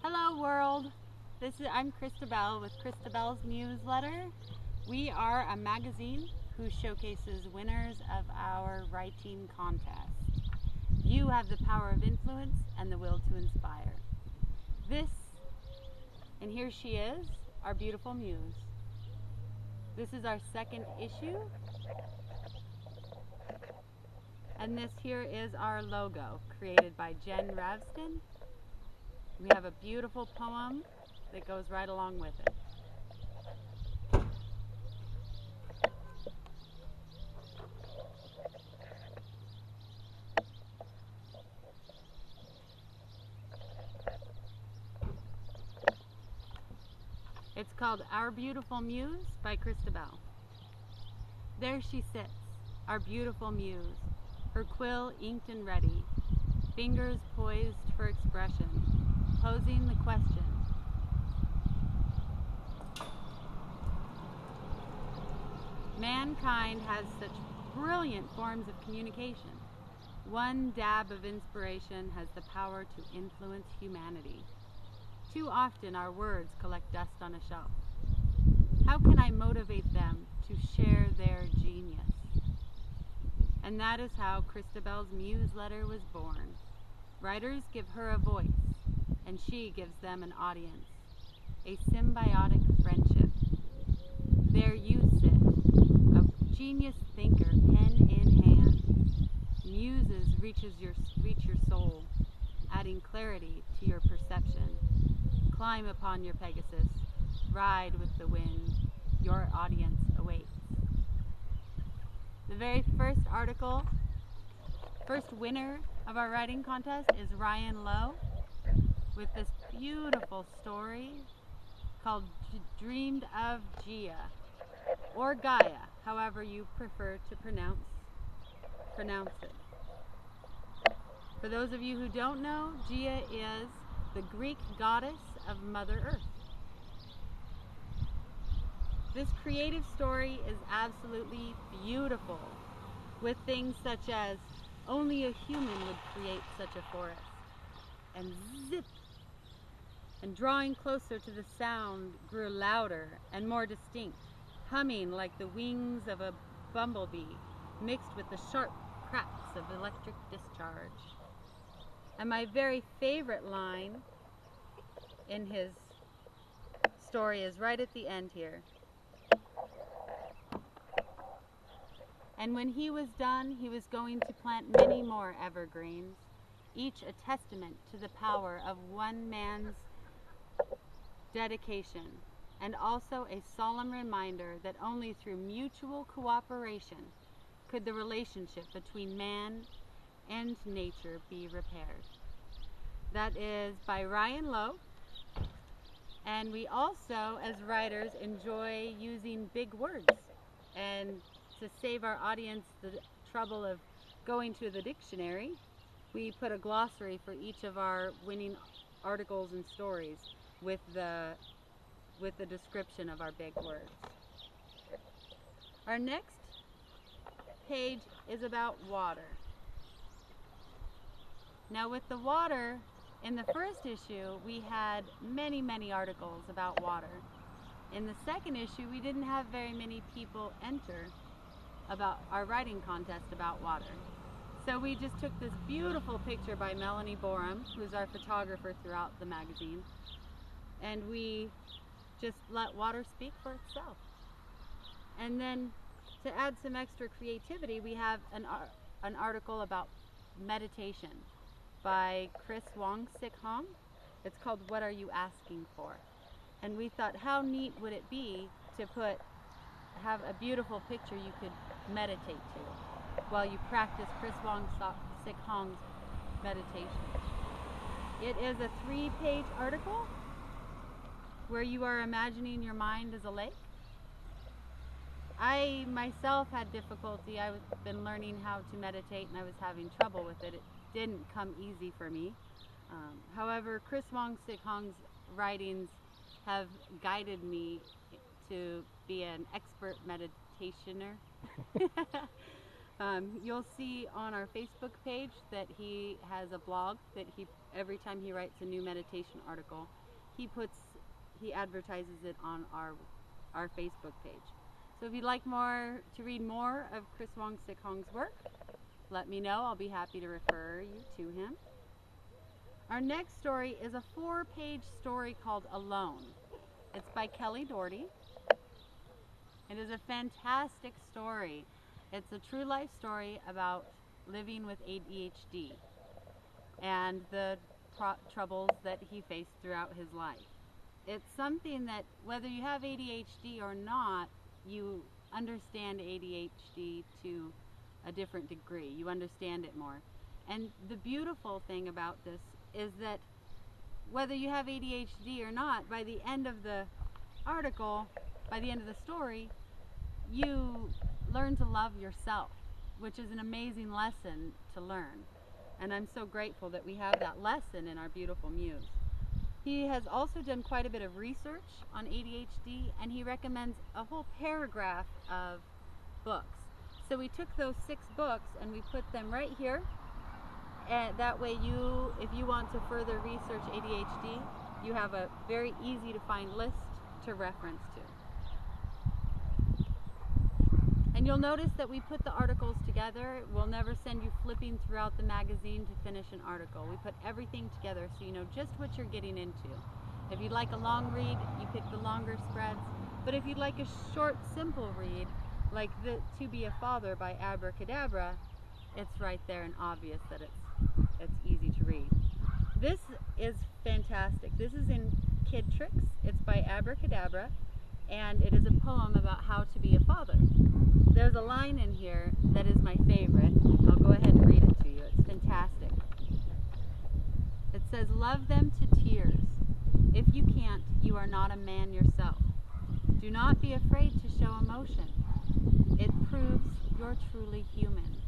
Hello world. I'm Krysta with Krystabell's Newsletter. We are a magazine who showcases winners of our writing contest. You have the power of influence and the will to inspire. And here she is, our beautiful muse. This is our second issue. And this here is our logo, created by Jen Ravston. We have a beautiful poem that goes right along with it. It's called Our Beautiful Muse by Krysta. There she sits, our beautiful muse, her quill inked and ready, fingers poised for expression, posing the question. Mankind has such brilliant forms of communication. One dab of inspiration has the power to influence humanity. Too often our words collect dust on a shelf. How can I motivate them to share their genius? And that is how Krystabell's Newsletter was born. Writers give her a voice, and she gives them an audience. A symbiotic friendship. There you sit, a genius thinker, pen in hand. Muses reach your soul, adding clarity to your perception. Climb upon your Pegasus, ride with the wind. Your audience awaits. The very first winner of our writing contest is Ryan Lowe with this beautiful story called Dreamed of Gia, or Gaia, however you prefer to pronounce it. For those of you who don't know, Gia is the Greek goddess of Mother Earth. This creative story is absolutely beautiful, with things such as only a human would create such a forest, and zip, and drawing closer to the sound grew louder and more distinct, humming like the wings of a bumblebee mixed with the sharp cracks of electric discharge. And my very favorite line in his story is right at the end here. And when he was done, he was going to plant many more evergreens, each a testament to the power of one man's dedication, and also a solemn reminder that only through mutual cooperation could the relationship between man and nature be repaired. That is by Ryan Lowe. And we also, as writers, enjoy using big words. And to save our audience the trouble of going to the dictionary, we put a glossary for each of our winning articles and stories with the description of our big words. Our next page is about water. Now with the water, in the first issue, we had many, many articles about water. In the second issue, we didn't have very many people enter about our writing contest about water. So we just took this beautiful picture by Melanie Borum, who's our photographer throughout the magazine, and we just let water speak for itself. And then to add some extra creativity, we have an article about meditation by Chris Wong-Sik Hong. It's called What Are You Asking For? And we thought, how neat would it be to have a beautiful picture you could meditate to while you practice Chris Wong-Sik Hong's meditation. It is a 3-page article where you are imagining your mind as a lake. I myself had difficulty. I've been learning how to meditate and I was having trouble with it. It didn't come easy for me. However, Chris Wong-Sik Hong's writings have guided me to be an expert meditationer. You'll see on our Facebook page that he has a blog that every time he writes a new meditation article, he advertises it on our Facebook page. So if you'd like to read more of Chris Wong-Sik Hong's work, let me know. I'll be happy to refer you to him. Our next story is a 4-page story called Alone. It's by Kelly Doherty. It is a fantastic story. It's a true life story about living with ADHD and the troubles that he faced throughout his life. It's something that, whether you have ADHD or not, you understand ADHD to a different degree. You understand it more. And the beautiful thing about this is that whether you have ADHD or not, by the end of the article, by the end of the story, you learn to love yourself, which is an amazing lesson to learn. And I'm so grateful that we have that lesson in our beautiful Muse. He has also done quite a bit of research on ADHD, and he recommends a whole paragraph of books. So we took those 6 books and we put them right here. And that way if you want to further research ADHD, you have a very easy to find list to reference to. And you'll notice that we put the articles together. We'll never send you flipping throughout the magazine to finish an article. We put everything together so you know just what you're getting into. If you'd like a long read, you pick the longer spreads. But if you'd like a short, simple read, like To Be a Father by Abracadabra, it's right there and obvious that it's easy to read. This is fantastic. This is in Kid Tricks. It's by Abracadabra, and it is a poem about how to be a father. There's a line in here that is my favorite. I'll go ahead and read it to you. It's fantastic. It says, "Love them to tears. If you can't, you are not a man yourself. Do not be afraid to show emotion. It proves you're truly human.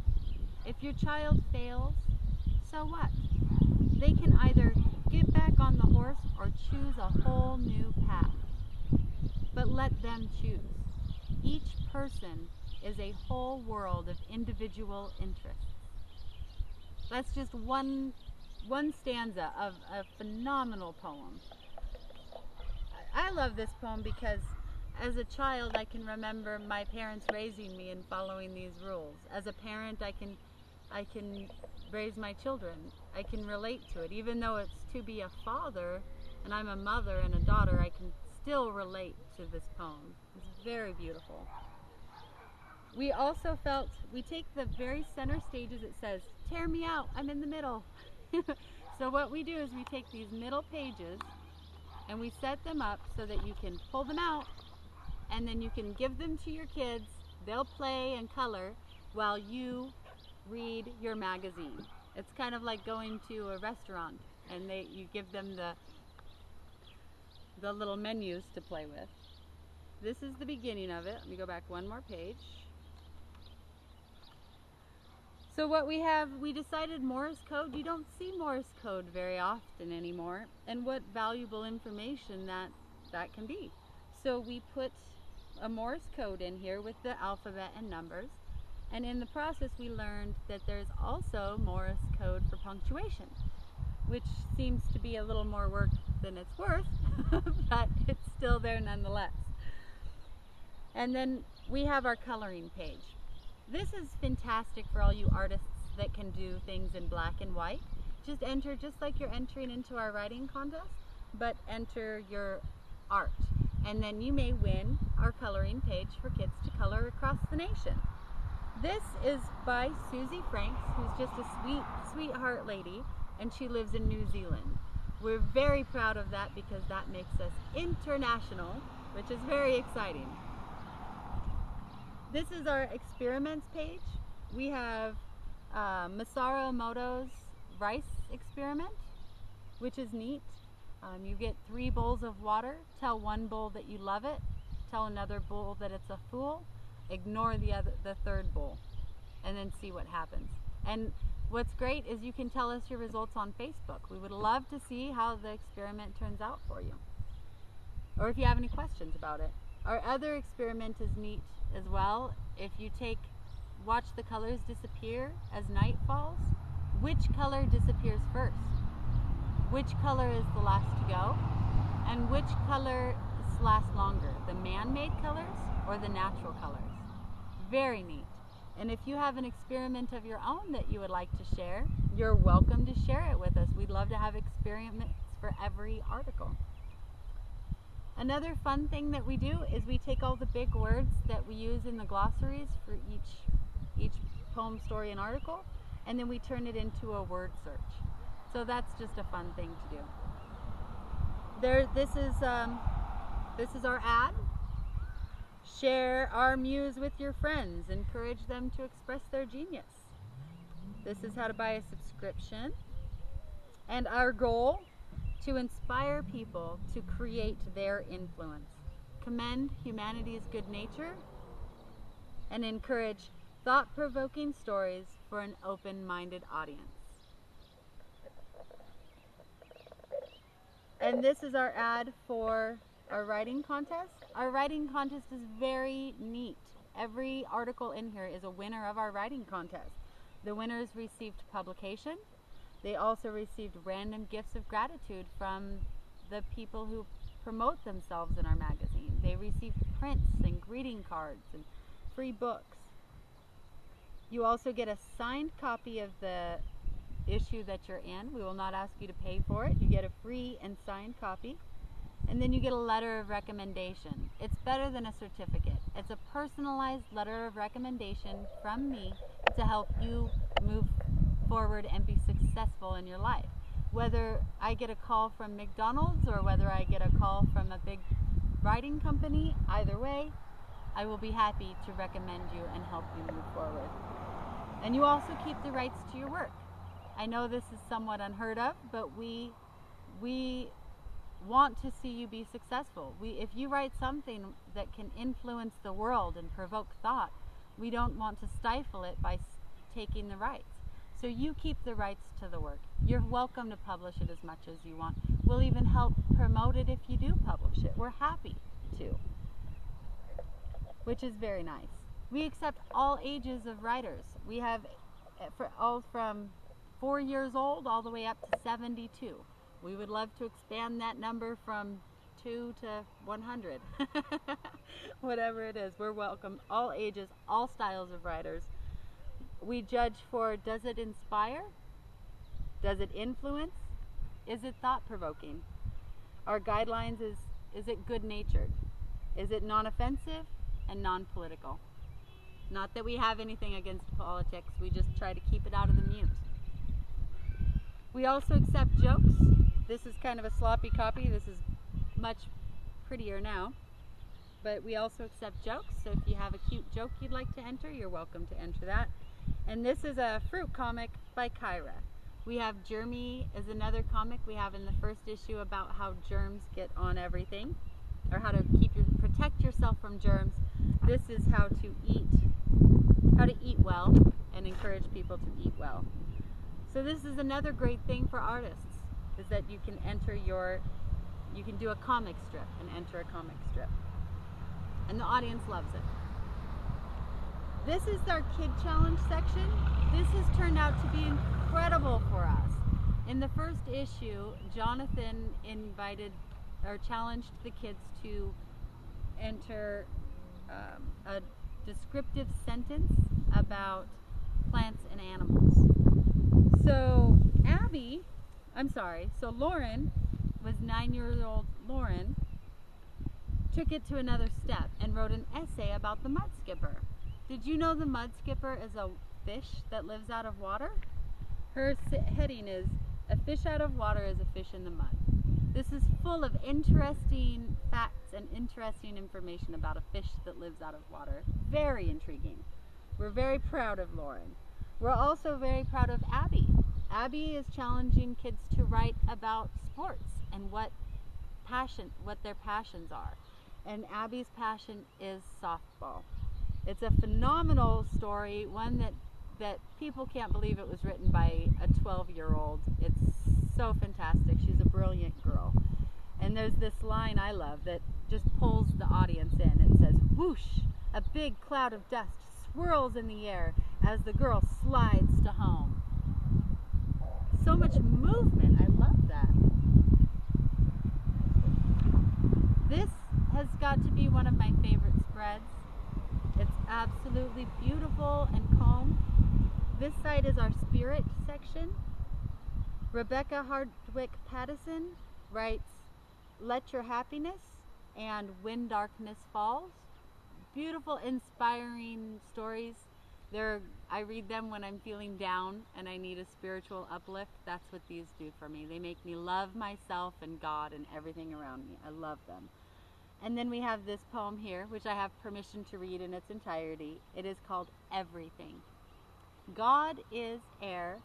If your child fails, so what? They can either get back on the horse or choose a whole new path. But let them choose. Each person is a whole world of individual interests." That's just one stanza of a phenomenal poem. I love this poem because as a child I can remember my parents raising me and following these rules. As a parent I can raise my children. I can relate to it. Even though it's to be a father and I'm a mother and a daughter, I can still relate to this poem. It's very beautiful. We also felt we take the very center stages. It says, "Tear me out, I'm in the middle." So what we do is we take these middle pages and we set them up so that you can pull them out and then you can give them to your kids. They'll play and color while you read your magazine. It's kind of like going to a restaurant and you give them the little menus to play with. This is the beginning of it. Let me go back one more page. So what we decided Morse code. You don't see Morse code very often anymore, and what valuable information that can be. So we put a Morse code in here with the alphabet and numbers, and in the process we learned that there's also Morse code for punctuation, which seems to be a little more work than it's worth, but it's still there nonetheless. And then we have our coloring page. This is fantastic for all you artists that can do things in black and white. Just enter just like you're entering into our writing contest, but enter your art. And then you may win our coloring page for kids to color across the nation. This is by Susie Franks, who's just a sweetheart lady, and she lives in New Zealand. We're very proud of that because that makes us international, which is very exciting. This is our experiments page. We have Masaru Emoto's rice experiment, which is neat. You get 3 bowls of water. Tell one bowl that you love it. Tell another bowl that it's a fool. Ignore the third bowl, and then see what happens. And what's great is you can tell us your results on Facebook. We would love to see how the experiment turns out for you, or if you have any questions about it. Our other experiment is neat as well. If you watch the colors disappear as night falls, which color disappears first? which color is the last to go, and which colors last longer, the man-made colors or the natural colors. Very neat. And if you have an experiment of your own that you would like to share, you're welcome to share it with us. We'd love to have experiments for every article. Another fun thing that we do is we take all the big words that we use in the glossaries for each poem, story, and article, and then we turn it into a word search. So that's just a fun thing to do. This is our ad. Share our muse with your friends. Encourage them to express their genius. This is how to buy a subscription. And our goal, to inspire people to create their influence, commend humanity's good nature, and encourage thought-provoking stories for an open-minded audience. And this is our ad for our writing contest. Our writing contest is very neat. Every article in here is a winner of our writing contest. The winners received publication. They also received random gifts of gratitude from the people who promote themselves in our magazine. They received prints and greeting cards and free books. You also get a signed copy of the issue that you're in. We will not ask you to pay for it. You get a free and signed copy. And then you get a letter of recommendation. It's better than a certificate. It's a personalized letter of recommendation from me to help you move forward and be successful in your life. Whether I get a call from McDonald's or whether I get a call from a big writing company, either way, I will be happy to recommend you and help you move forward. And you also keep the rights to your work. I know this is somewhat unheard of, but we want to see you be successful. If you write something that can influence the world and provoke thought, we don't want to stifle it by taking the rights. So you keep the rights to the work. You're welcome to publish it as much as you want. We'll even help promote it if you do publish it. We're happy to, which is very nice. We accept all ages of writers. We have all from 4 years old all the way up to 72. We would love to expand that number from 2 to 100. Whatever it is, we're welcome. All ages, all styles of writers. We judge for, does it inspire? Does it influence? Is it thought-provoking? Our guidelines is it good-natured? Is it non-offensive and non-political? Not that we have anything against politics, we just try to keep it out of the Muse. We also accept jokes. This is kind of a sloppy copy. This is much prettier now. But we also accept jokes, so if you have a cute joke you'd like to enter, you're welcome to enter that. And this is a fruit comic by Kyra. We have Germy is another comic we have in the first issue about how germs get on everything, or how to protect yourself from germs. This is how to eat well and encourage people to eat well. So this is another great thing for artists, is that you can you can do a comic strip and enter a comic strip. And the audience loves it. This is our Kid Challenge section. This has turned out to be incredible for us. In the first issue, Jonathan challenged the kids to enter a descriptive sentence about plants and animals. So Lauren was 9-year-old Lauren, took it to another step and wrote an essay about the mud skipper. Did you know the mud skipper is a fish that lives out of water? Her heading is, "A fish out of water is a fish in the mud." This is full of interesting facts and interesting information about a fish that lives out of water. Very intriguing. We're very proud of Lauren. We're also very proud of Abby. Abby is challenging kids to write about sports and what their passions are. And Abby's passion is softball. It's a phenomenal story, one that people can't believe it was written by a 12-year-old. It's so fantastic. She's a brilliant girl. And there's this line I love that just pulls the audience in. It says, "Whoosh, a big cloud of dust swirls in the air as the girl slides to home." so much movement. I love that. This has got to be one of my favorite spreads. It's absolutely beautiful and calm. This side is our spirit section. Rebecca Hardwick Pattison writes, "Let Your Happiness" and "When Darkness Falls." Beautiful, inspiring stories. I read them when I'm feeling down and I need a spiritual uplift. That's what these do for me. They make me love myself and God and everything around me. I love them. And then we have this poem here, which I have permission to read in its entirety. It is called Everything. God is air.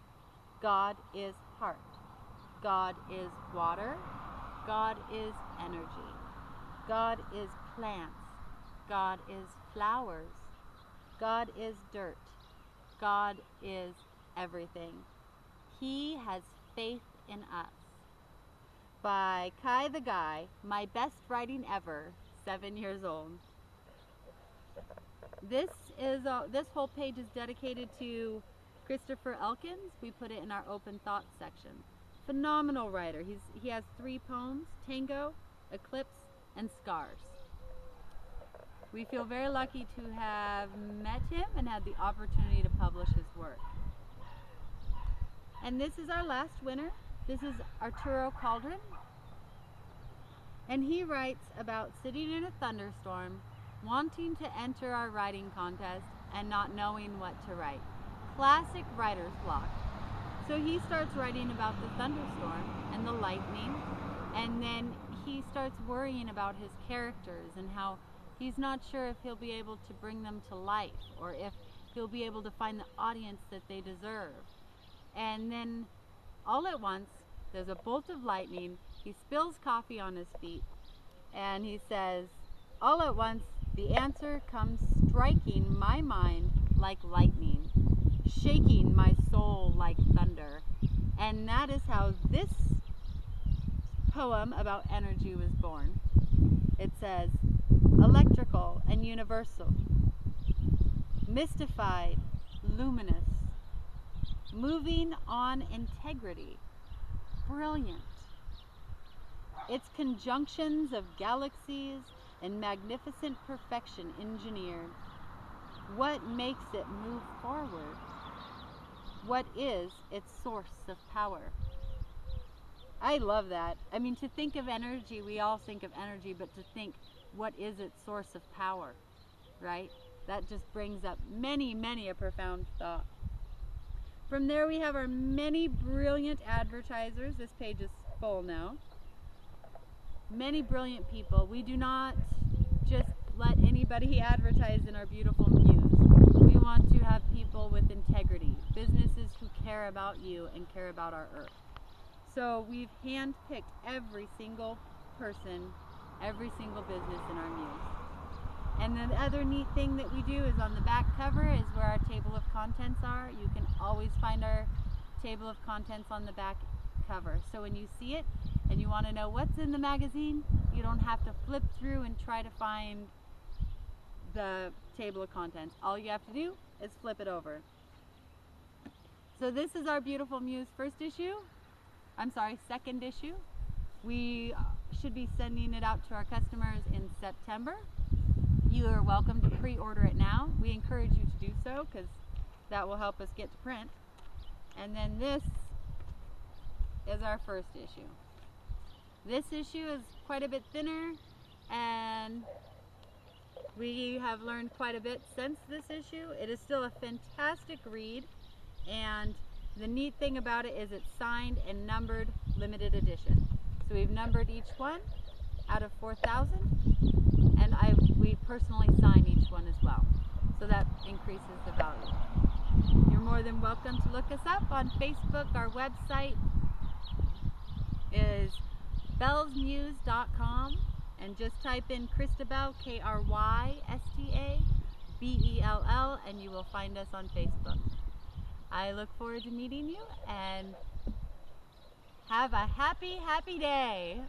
God is heart. God is water. God is energy. God is plants. God is flowers. God is dirt. God is everything. He has faith in us. By Kai the Guy, my best writing ever, 7 years old. This whole page is dedicated to Christopher Elkins. We put it in our open thoughts section. Phenomenal writer. He has 3 poems: Tango, Eclipse, and Scars. We feel very lucky to have met him and had the opportunity to publish his work. And this is our last winner. This is Arturo Caldron. And he writes about sitting in a thunderstorm, wanting to enter our writing contest and not knowing what to write. Classic writer's block. So he starts writing about the thunderstorm and the lightning, and then he starts worrying about his characters and how he's not sure if he'll be able to bring them to life or if he'll be able to find the audience that they deserve. And then all at once, there's a bolt of lightning. He spills coffee on his feet and he says, all at once, the answer comes striking my mind like lightning, shaking my soul like thunder. And that is how this poem about energy was born. It says, electrical and universal, mystified, luminous, moving on integrity, brilliant. Its conjunctions of galaxies in magnificent perfection engineered. What makes it move forward? What is its source of power? I love that. I mean, to think of energy, we all think of energy, but to think, what is its source of power, right? That just brings up many, many a profound thought. From there we have our many brilliant advertisers. This page is full now. Many brilliant people. We do not just let anybody advertise in our beautiful Muse. We want to have people with integrity, businesses who care about you and care about our earth. So we've handpicked every single person, every single business in our Muse. And the other neat thing that we do is on the back cover is where our table of contents are. You can always find our table of contents on the back cover. So when you see it and you want to know what's in the magazine, you don't have to flip through and try to find the table of contents. All you have to do is flip it over. So this is our beautiful Muse second issue. We should be sending it out to our customers in September. You are welcome to pre-order it now. We encourage you to do so because that will help us get to print. And then this is our first issue. This issue is quite a bit thinner, and we have learned quite a bit since this issue. It is still a fantastic read, and the neat thing about it is it's signed and numbered, limited edition. So we've numbered each one out of 4,000, and we personally sign each one as well. So that increases the value. You're more than welcome to look us up on Facebook. Our website is bellsmuse.com, and just type in Krysta Bell, KrystabEll, and you will find us on Facebook. I look forward to meeting you, and have a happy, happy day.